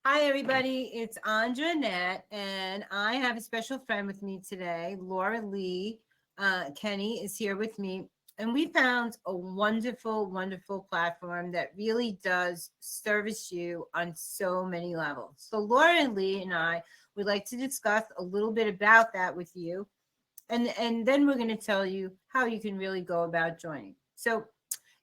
Hi, everybody. It's Anjanette, and I have a special friend with me today. Laura Lee Kenny is here with me, and we found a wonderful, wonderful platform that really does service you on so many levels. So, Laura and Lee and I would like to discuss a little bit about that with you, and then we're going to tell you how you can really go about joining. So,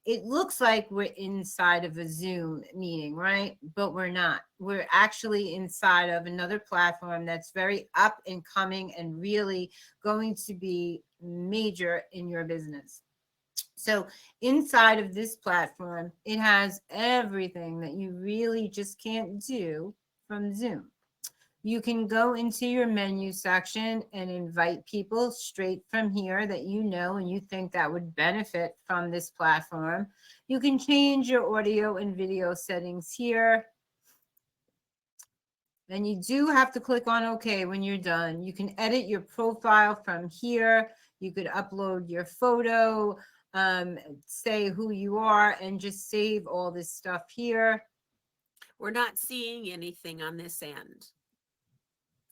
it looks like we're inside of a Zoom meeting, right? But we're not. We're actually inside of another platform that's very up and coming and really going to be major in your business. So, inside of this platform, it has everything that you really just can't do from Zoom. You can go into your menu section and invite people straight from here that you know and you think that would benefit from this platform. You can change your audio and video settings here. And you do have to click on OK when you're done. You can edit your profile from here. You could upload your photo, say who you are, and just save all this stuff here. We're not seeing anything on this end.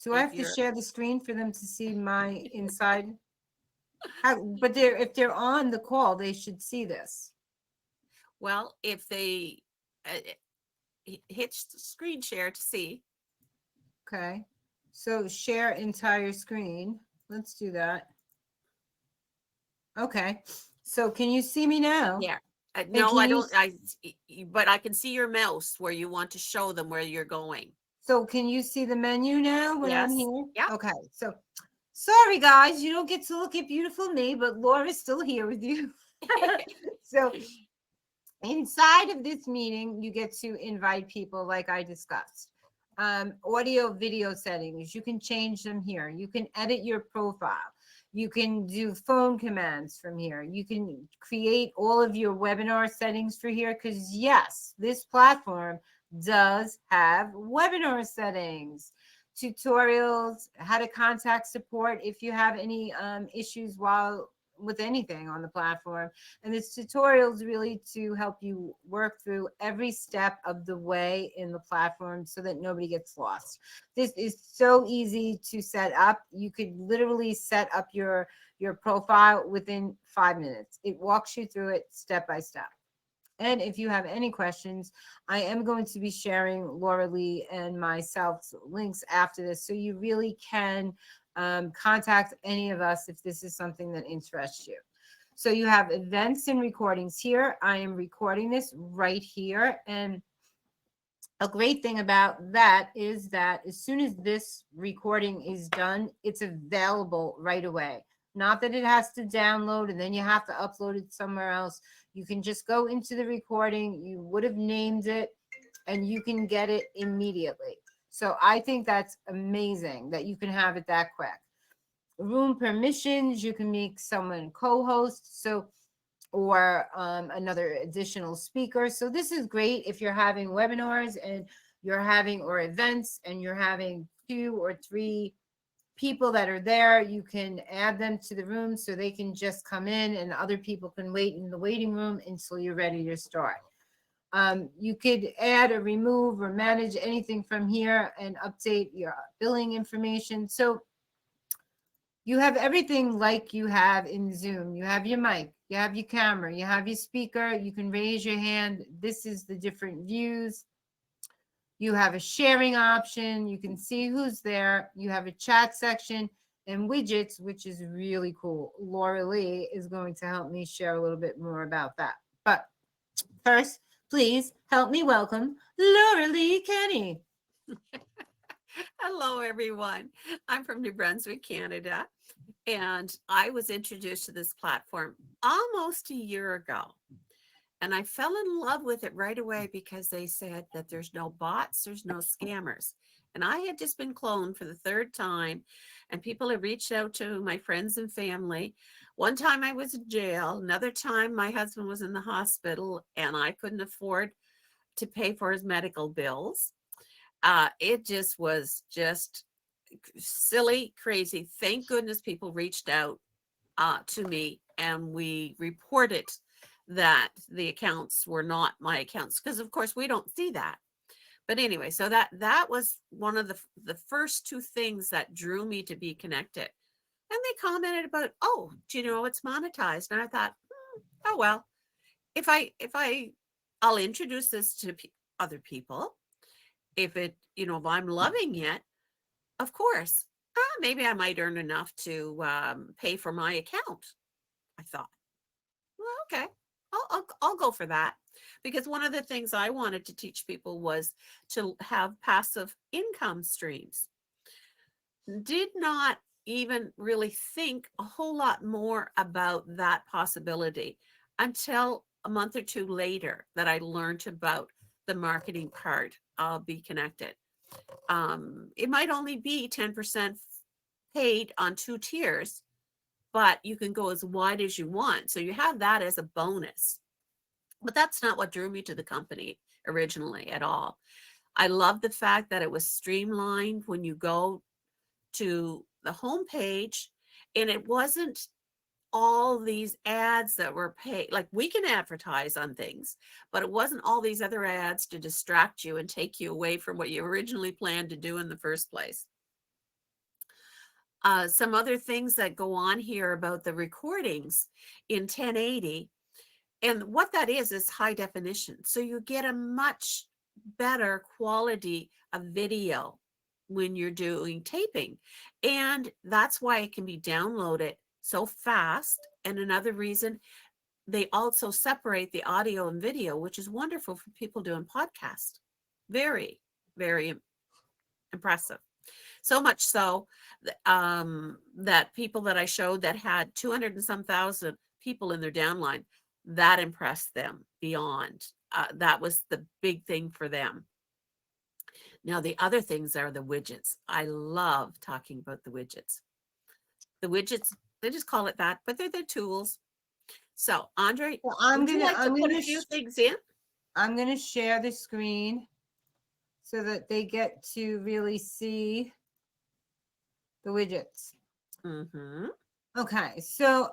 Do I If have to you're, share the screen for them to see my inside? But if they're on the call, they should see this. well, if they hit screen share to see, Okay. So share entire screen. Let's do that. Okay. So can you see me now? yeah. And No, can I you, don't. But I can see your mouse where you want to show them where you're going. so can you see the menu now when I'm Yes. here? Yep. Okay. So sorry guys, you don't get to look at beautiful me, but Laura's still here with you. So inside of this meeting, you get to invite people like I discussed. Audio video settings, you can change them here. You can edit your profile. You can do phone commands from here. You can create all of your webinar settings for here because, yes, this platform does have webinar settings, tutorials, how to contact support if you have any issues while with anything on the platform. And this tutorial is really to help you work through every step of the way in the platform so that nobody gets lost. This is so easy to set up. You could literally set up your profile within 5 minutes. It walks you through it step by step. And if you have any questions, I am going to be sharing Laura Lee and myself's links after this. So you really can contact any of us if this is something that interests you. So you have events and recordings here. I am recording this right here. And a great thing about that is that as soon as this recording is done, it's available right away. Not that it has to download and then you have to upload it somewhere else. You can just go into the recording, you would have named it, and you can get it immediately. So I think that's amazing that you can have it that quick. Room permissions, you can make someone co-host. So or another additional speaker. So this is great if you're having webinars and you're having or events and you're having 2 or 3 people that are there. You can add them to the room so they can just come in and other people can wait in the waiting room until you're ready to start. You could add or remove or manage anything from here and update your billing information. So you have everything like you have in Zoom. You have your mic, you have your camera, you have your speaker, you can raise your hand. This is the different views. You have a sharing option. You can see who's there. You have a chat section and widgets, which is really cool. Laura Lee is going to help me share a little bit more about that. But first, please help me welcome Laura Lee Kenny. Hello, everyone. I'm from New Brunswick, Canada, and I was introduced to this platform almost a year ago. And I fell in love with it right away because they said that there's no bots, there's no scammers. And I had just been cloned for the third time, and people had reached out to my friends and family. One time I was in jail, another time my husband was in the hospital, and I couldn't afford to pay for his medical bills. It just was just silly, crazy. Thank goodness people reached out to me and we reported that the accounts were not my accounts because, of course, we don't see that. But anyway, so that was one of the first two things that drew me to Be Connected. And they commented about, oh, do you know it's monetized? And I thought, oh well, if I'll introduce this to other people. If if I'm loving it, of course, maybe I might earn enough to pay for my account. I thought, well, okay, I'll go for that, because one of the things I wanted to teach people was to have passive income streams. Did not even really think a whole lot more about that possibility until a month or two later that I learned about the marketing part of Be Connected. It might only be 10% paid on 2 tiers, but you can go as wide as you want. So you have that as a bonus. But that's not what drew me to the company originally at all. I love the fact that it was streamlined when you go to the homepage, and it wasn't all these ads that were paid. Like, we can advertise on things, but it wasn't all these other ads to distract you and take you away from what you originally planned to do in the first place. Some other things that go on here about the recordings in 1080, and what that is high definition. So you get a much better quality of video when you're doing taping. And that's why it can be downloaded so fast. And another reason, they also separate the audio and video, which is wonderful for people doing podcasts. Very, very impressive. So much so that people that I showed that had 200 and some thousand people in their downline, that impressed them beyond. That was the big thing for them. Now, the other things are the widgets. I love talking about the widgets. The widgets, they just call it that, but they're the tools. So, Andre, Well, would you like to put a few things in? I'm going to share the screen so that they get to really see the widgets. Mm-hmm. Okay, so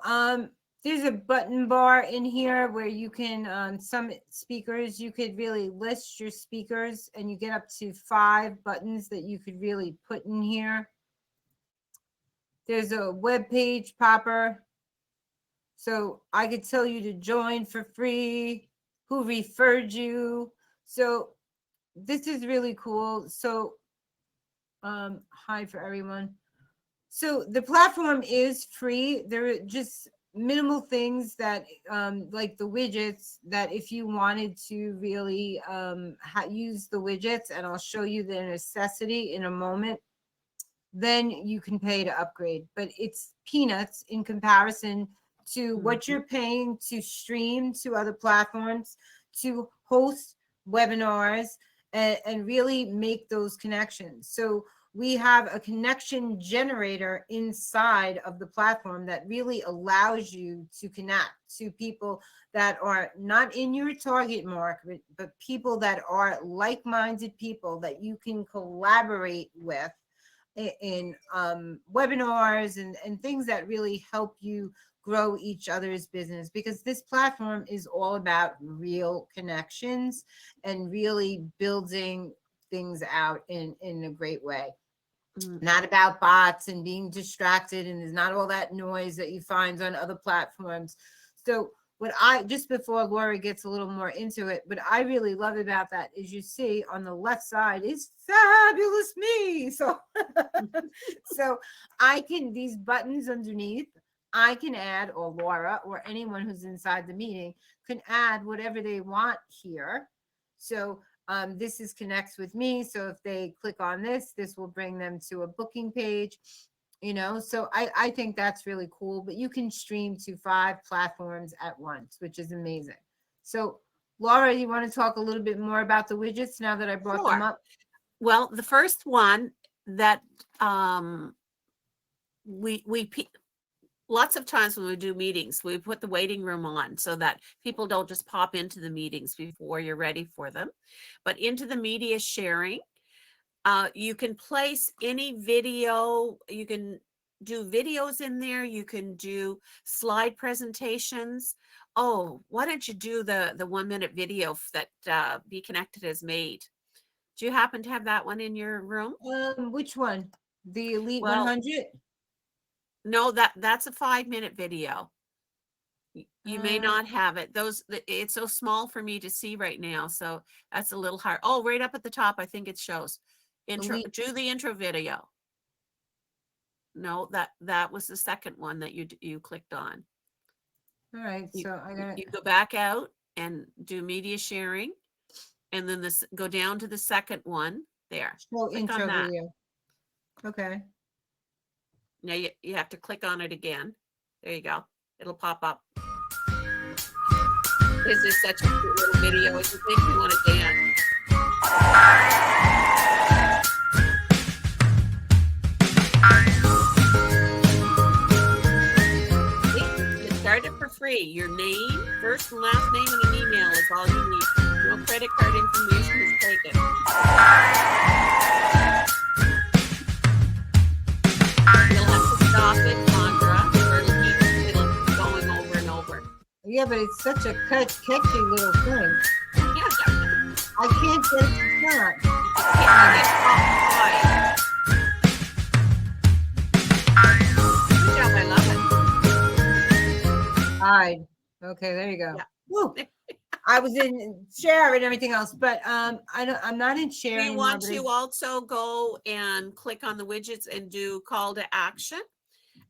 there's a button bar in here where you can, some speakers, you could really list your speakers, and you get up to 5 buttons that you could really put in here. There's a web page popper. So I could tell you to join for free, who referred you. So this is really cool. So hi for everyone. So the platform is free. There are just minimal things that like the widgets, that if you wanted to really use the widgets, and I'll show you the necessity in a moment, then you can pay to upgrade. But it's peanuts in comparison to what you're paying to stream to other platforms, to host webinars, and really make those connections. So we have a connection generator inside of the platform that really allows you to connect to people that are not in your target market, but people that are like-minded people that you can collaborate with in webinars and things that really help you grow each other's business, because this platform is all about real connections and really building things out in a great way. Not about bots and being distracted, and there's not all that noise that you find on other platforms. So what I, just before Laura gets a little more into it, what I really love about that is, you see on the left side is fabulous me. So so I can, these buttons underneath, I can add, or Laura or anyone who's inside the meeting can add whatever they want here. So this is connects with me. So if they click on this, this will bring them to a booking page, so I think that's really cool. But you can stream to 5 platforms at once, which is amazing. So Laura, you want to talk a little bit more about the widgets now that I brought them up? Well, the first one that we lots of times when we do meetings, we put the waiting room on so that people don't just pop into the meetings before you're ready for them, but into the media sharing. You can place any video. You can do videos in there. You can do slide presentations. Oh, why don't you do the 1-minute video that Be Connected has made? Do you happen to have that one in your room? Which one? The Elite Well, 100? no, that's a 5-minute video. You may Uh, not have it. It's so small for me to see right now, so that's a little hard. Oh, right up at the top, I think it shows intro. Elite. Do the intro video. No, that was the second one that you clicked on. All right, You so I got you go back out and do media sharing, and then go down to the second one there. show Click on intro that. video. Okay. Now you have to click on it again. There you go. It'll pop up. This is such a cute little video. It just makes me want to dance. You start it for free. Your name, first and last name, and an email is all you need. No credit card information is taken. You'll have to stop it, Sandra, or it'll keep going over and over. Yeah, but it's such a catchy little thing. Yeah, I can't get it to stop. Good job, I love it. Hide. Okay, there you go. Yeah. Woo. I was in share and everything else, but I'm not in share Do you anymore. want to also go and click on the widgets and do call to action?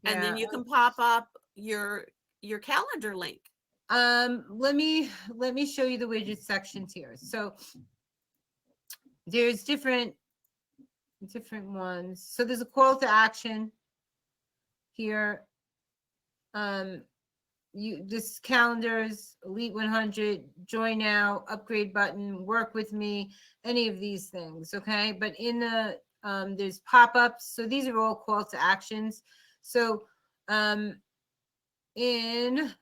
And then you can pop up your calendar link. Let me show you the widget sections here. So there's different ones. So there's a call to action here. This calendars, Elite 100, join now, upgrade button, work with me, any of these things. Okay. But in the, there's pop-ups. So these are all call to actions. So, in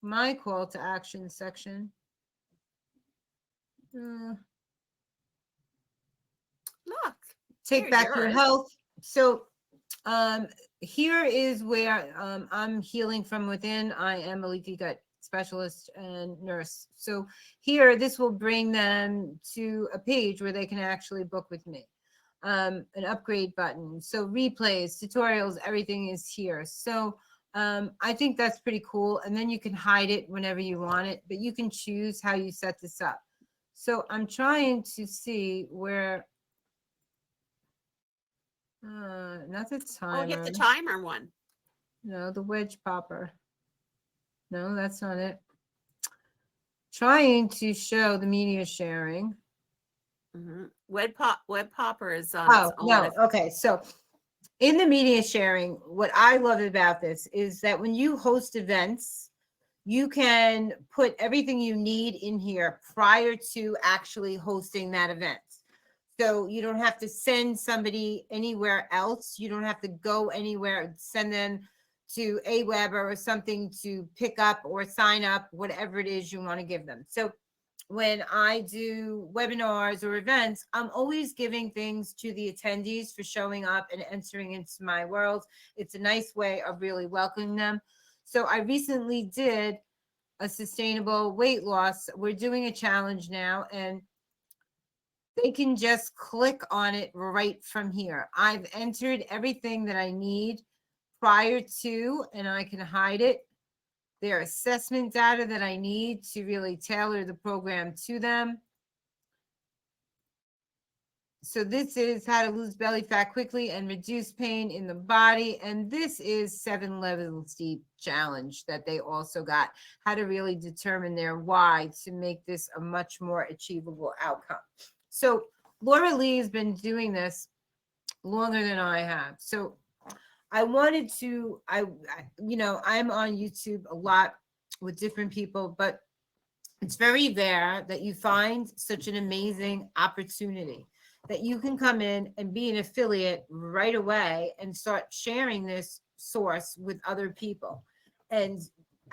my call to action section, Look, take back your health. So, here is where I'm healing from within. I am a leaky gut specialist and nurse. So here, this will bring them to a page where they can actually book with me. An upgrade button. So replays, tutorials, everything is here. So I think that's pretty cool. And then you can hide it whenever you want it, but you can choose how you set this up. So I'm trying to see where not the timer. Oh, hit the timer one. No, the wedge popper. No, that's not it. Trying to show the media sharing. Mm-hmm. Web popper is on. Oh, no. Okay. So in the media sharing, what I love about this is that when you host events, you can put everything you need in here prior to actually hosting that event. So you don't have to send somebody anywhere else. You don't have to go anywhere, send them to Aweber or something to pick up or sign up, whatever it is you want to give them. So when I do webinars or events, I'm always giving things to the attendees for showing up and entering into my world. It's a nice way of really welcoming them. So I recently did a sustainable weight loss. We're doing a challenge now, and they can just click on it right from here. I've entered everything that I need prior to, and I can hide it. Their assessment data that I need to really tailor the program to them. So this is how to lose belly fat quickly and reduce pain in the body. And this is 7 levels deep challenge that they also got, how to really determine their why to make this a much more achievable outcome. So Laura Lee has been doing this longer than I have. So I wanted to, I'm on YouTube a lot with different people, but it's very rare that you find such an amazing opportunity that you can come in and be an affiliate right away and start sharing this source with other people and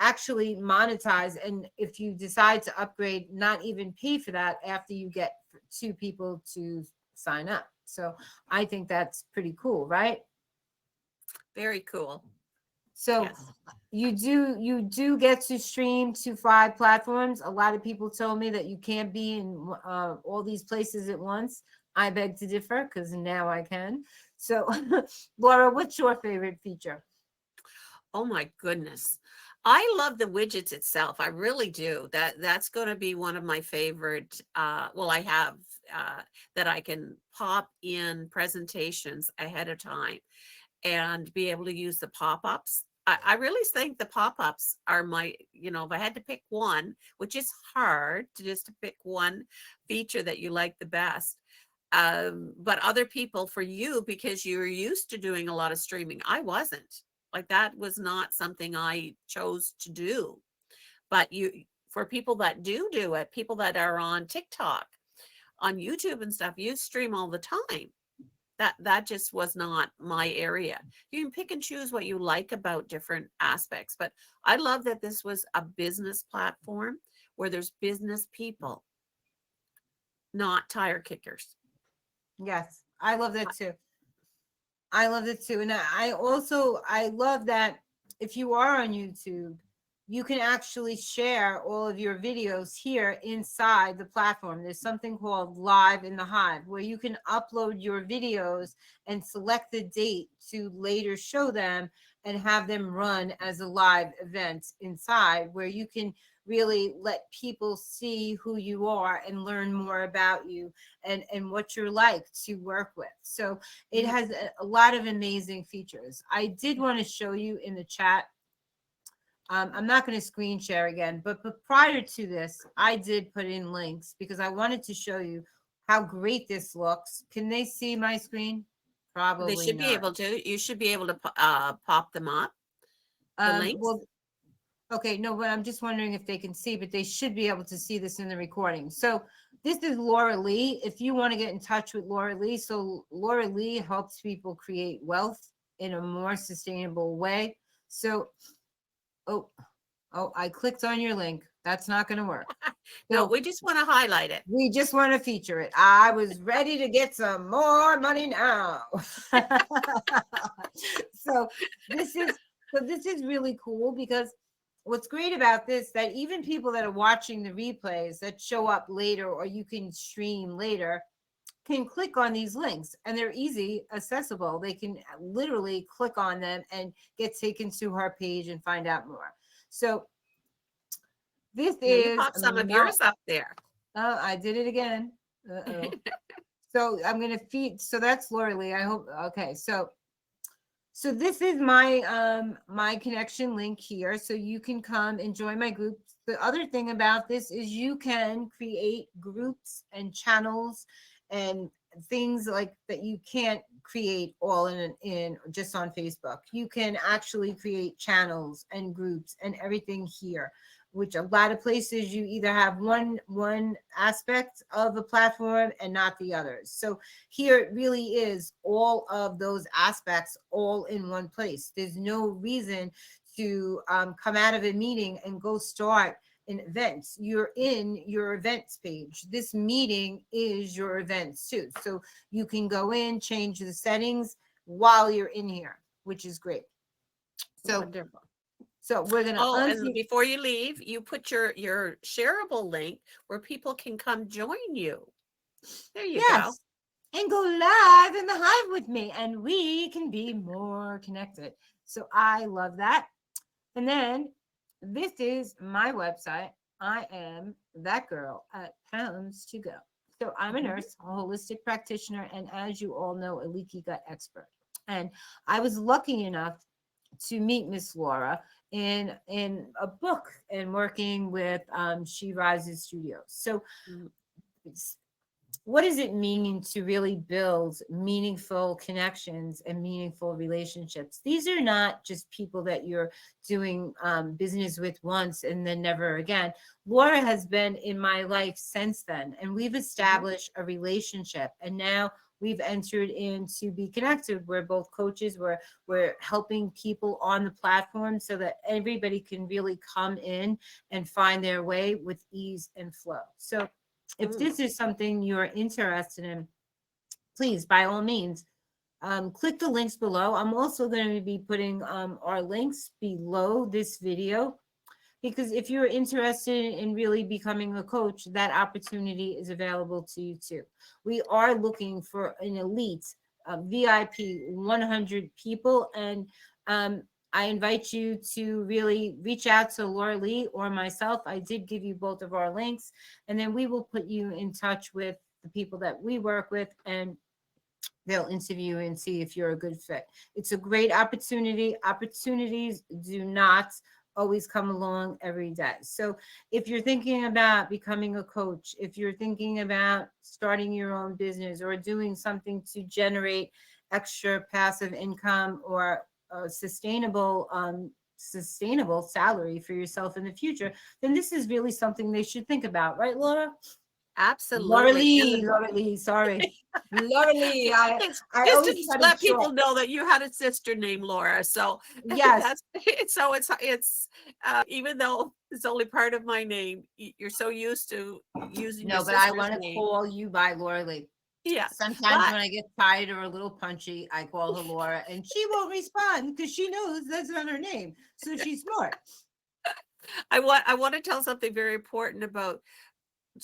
actually monetize. And if you decide to upgrade, not even pay for that after you get 2 people to sign up. So I think that's pretty cool, right? Very cool. So Yes. you do get to stream to 5 platforms. A lot of people told me that you can't be in all these places at once. I beg to differ because now I can. So, Laura, what's your favorite feature? Oh my goodness. I love the widgets itself. I really do. That's going to be one of my favorite well I have that I can pop in presentations ahead of time and be able to use the pop-ups. I really think the pop-ups are my, if I had to pick one, which is hard to just to pick one feature that you like the best. But other people, for you, because you're used to doing a lot of streaming, I wasn't. Like that was not something I chose to do. But for people that do it, people that are on TikTok, on YouTube and stuff, you stream all the time. That just was not my area. You can pick and choose what you like about different aspects, but I love that this was a business platform where there's business people, not tire kickers. Yes, I love I- that too. I love it too. And I also I love that if you are on YouTube, you can actually share all of your videos here inside the platform. There's something called Live in the Hive where you can upload your videos and select the date to later show them and have them run as a live event inside where you can really let people see who you are and learn more about you and what you're like to work with. So it Mhm. has a lot of amazing features. I did want to show you in the chat. I'm not going to screen share again, but prior to this, I did put in links because I wanted to show you how great this looks. Can they see my screen? They Probably should be not. able to. You should be able to pop them up, the links. Well, okay, no, but I'm just wondering if they can see, but they should be able to see this in the recording. So this is Laura Lee. If you want to get in touch with Laura Lee, so Laura Lee helps people create wealth in a more sustainable way. So, oh, oh, I clicked on your link. That's not going to work. No, So we just want to highlight it. we just want to feature it. I was ready to get some more money now. so this is this is really cool because what's great about this that even people that are watching the replays that show up later or you can stream later can click on these links and they're easy accessible. They can literally click on them and get taken to her page and find out more. So this Now you is pop some of my yours up there. oh, I did it again. Uh-oh. So I'm gonna feed. So that's Lori Lee. I hope. Okay. So this is my connection link here. So you can come and join my group. The other thing about this is you can create groups and channels and things like that you can't create all in just on Facebook. You can actually create channels and groups and everything here, which a lot of places you either have one aspect of a platform and not the others. So here it really is all of those aspects all in one place. There's no reason to come out of a meeting and go start an event. You're in your events page. This meeting is your events too. So you can go in, change the settings while you're in here, which is great. So Wonderful. we're gonna Oh, and undo. before you leave, you put your shareable link where people can come join you. There you go. Yes, and go live in the hive with me, and we can be more connected. So I love that. And then this is my website. I am that girl at Pounds to Go. So I'm a Mhm. nurse, a holistic practitioner, and as you all know, a leaky gut expert. And I was lucky enough to meet Miss Laura in a book and working with She Rises Studios. So Mm, what does it mean to really build meaningful connections and meaningful relationships? These are not just people that you're doing business with once and then never again. Laura has been in my life since then, and we've mhm. established a relationship. And now we've entered into Be Connected. We're both coaches. We're helping people on the platform so that everybody can really come in and find their way with ease and flow. So if Mm. this is something you're interested in, please, by all means, click the links below. I'm also going to be putting our links below this video, because if you're interested in really becoming a coach, that opportunity is available to you too. We are looking for an elite VIP 100 people, and I invite you to really reach out to Laura Lee or myself. I did give you both of our links, and then we will put you in touch with the people that we work with, and they'll interview and see if you're a good fit. It's a great opportunity. Opportunities do not always come along every day. So if you're thinking about becoming a coach, if you're thinking about starting your own business or doing something to generate extra passive income or a sustainable salary for yourself in the future, then this is really something they should think about, right, Laura? Absolutely. Laura Lee, sorry. Laura Lee, It's I just to always cut it let people short. know that you had a sister named Laura. So Yes. that's so it's even though it's only part of my name, you're so used to using your No, but I sister's want to name. call you by Laura Lee. Yeah. Sometimes But when I get tired or a little punchy, I call her Laura, and she won't respond because she knows that's not her name. So she's smart. I want to tell something very important about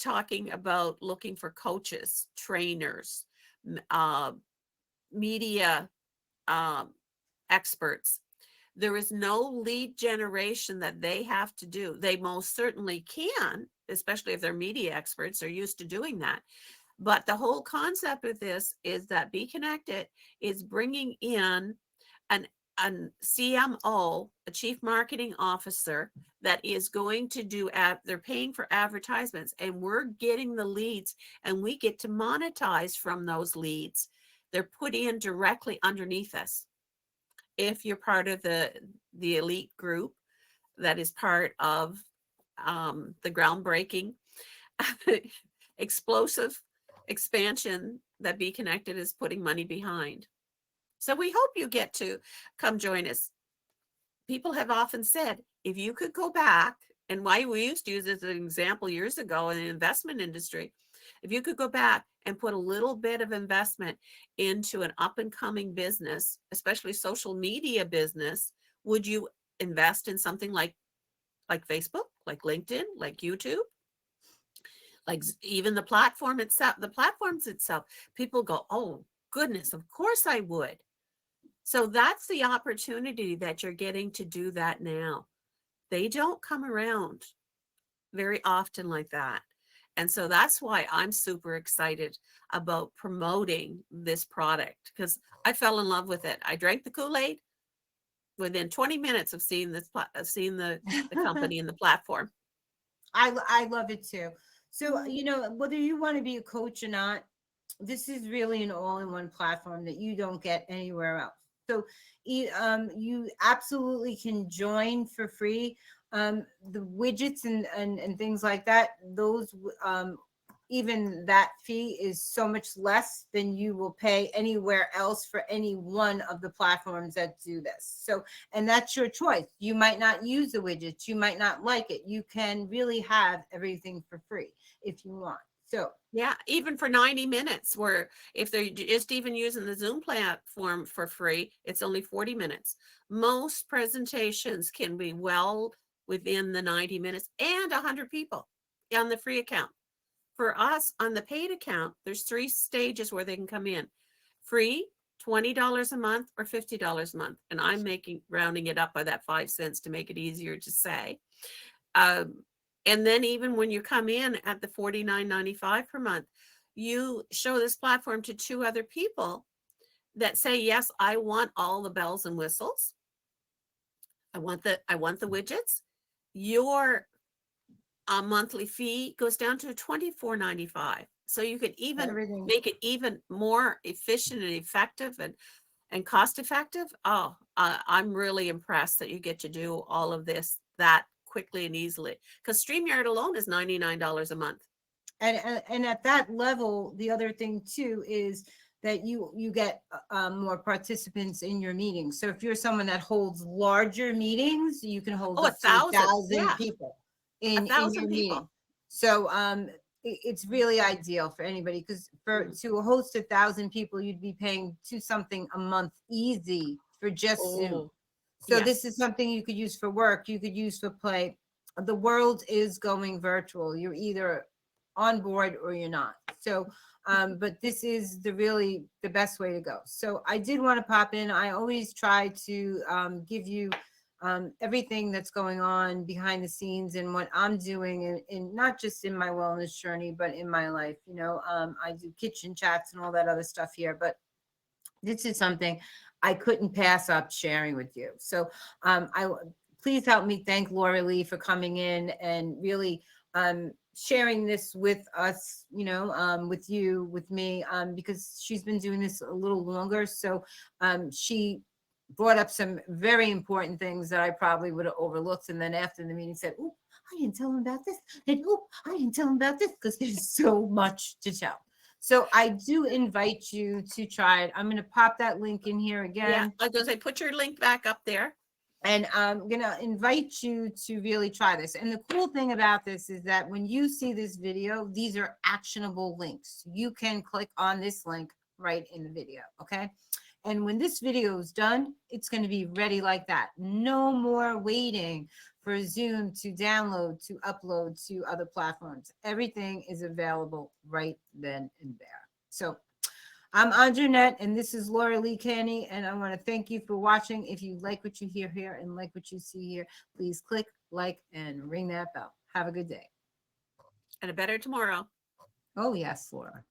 talking about looking for coaches, trainers, uh, media um, experts. There is no lead generation that they have to do. They most certainly can, especially if they're media experts, they're used to doing that. But the whole concept with this is that Beekonnected is bringing in an CMO, a chief marketing officer, that is going to do they're paying for advertisements, and we're getting the leads, and we get to monetize from those leads. They're put in directly underneath us. If you're part of the elite group that is part of the groundbreaking explosive expansion that Beekonnected is putting money behind. So we hope you get to come join us. People have often said, if you could go back, and why we used to use this as an example years ago in the investment industry, if you could go back and put a little bit of investment into an up and coming business, especially social media business, would you invest in something like Facebook, like LinkedIn, like YouTube? Like even the platform itself, the platforms itself, people go, oh goodness, of course I would. So that's the opportunity that you're getting to do that now. They don't come around very often like that. And so that's why I'm super excited about promoting this product, because I fell in love with it. I drank the Kool-Aid within 20 minutes of seeing the company and the platform. I love it too. So, whether you want to be a coach or not, this is really an all-in-one platform that you don't get anywhere else. So you absolutely can join for free. The widgets and things like that, those even that fee is so much less than you will pay anywhere else for any one of the platforms that do this. So, and that's your choice. You might not use the widgets, you might not like it. You can really have everything for free if you want. So yeah, even for 90 minutes, where if they're just even using the Zoom platform for free, it's only 40 minutes. Most presentations can be well within the 90 minutes, and 100 people on the free account. For us on the paid account, there's 3 stages where they can come in. Free, $20 a month or $50 a month. And I'm rounding it up by that 5 cents to make it easier to say. And then even when you come in at the $49.95 per month, you show this platform to 2 other people that say, yes, I want all the bells and whistles. I want the widgets. Your monthly fee goes down to $24.95. So you could even everything. make it even more efficient and effective and cost effective. Oh, I'm really impressed that you get to do all of this that quickly and easily, because StreamYard alone is $99 a month. And at that level, the other thing too is that you get more participants in your meetings. So if you're someone that holds larger meetings, you can hold Oh, up to 1,000. 1,000 Yeah, people a in your thousand meeting. people. So it's really ideal for anybody, because for to host 1,000 people, you'd be paying to something a month easy for just Zoom. Oh, So this is yes. something you could use for work, you could use for play. The world is going virtual. You're either on board or you're not. So, but this is the best way to go. So I did want to pop in. I always try to give you everything that's going on behind the scenes and what I'm doing, in not just in my wellness journey, but in my life. I do kitchen chats and all that other stuff here, but this is something I couldn't pass up sharing with you. So please help me thank Laura Lee for coming in and really sharing this with us, with you, with me, because she's been doing this a little longer. So she brought up some very important things that I probably would have overlooked. And then after the meeting said, "Oh, I didn't tell him about this. And oh, I didn't tell him about this," because there's so much to tell. So I do invite you to try it. I'm going to pop that link in here Yeah, again. I was gonna say, put your link back up there. And I'm going to invite you to really try this. And the cool thing about this is that when you see this video, these are actionable links. You can click on this link right in the video. Okay. And when this video is done, it's going to be ready like that. No more waiting for Zoom to download, to upload to other platforms. Everything is available right then and there. So I'm Anjanette, and this is Laura Lee Canny, and I want to thank you for watching. If you like what you hear here and like what you see here, please click like and ring that bell. Have a good day. And a better tomorrow. Oh, yes, Laura.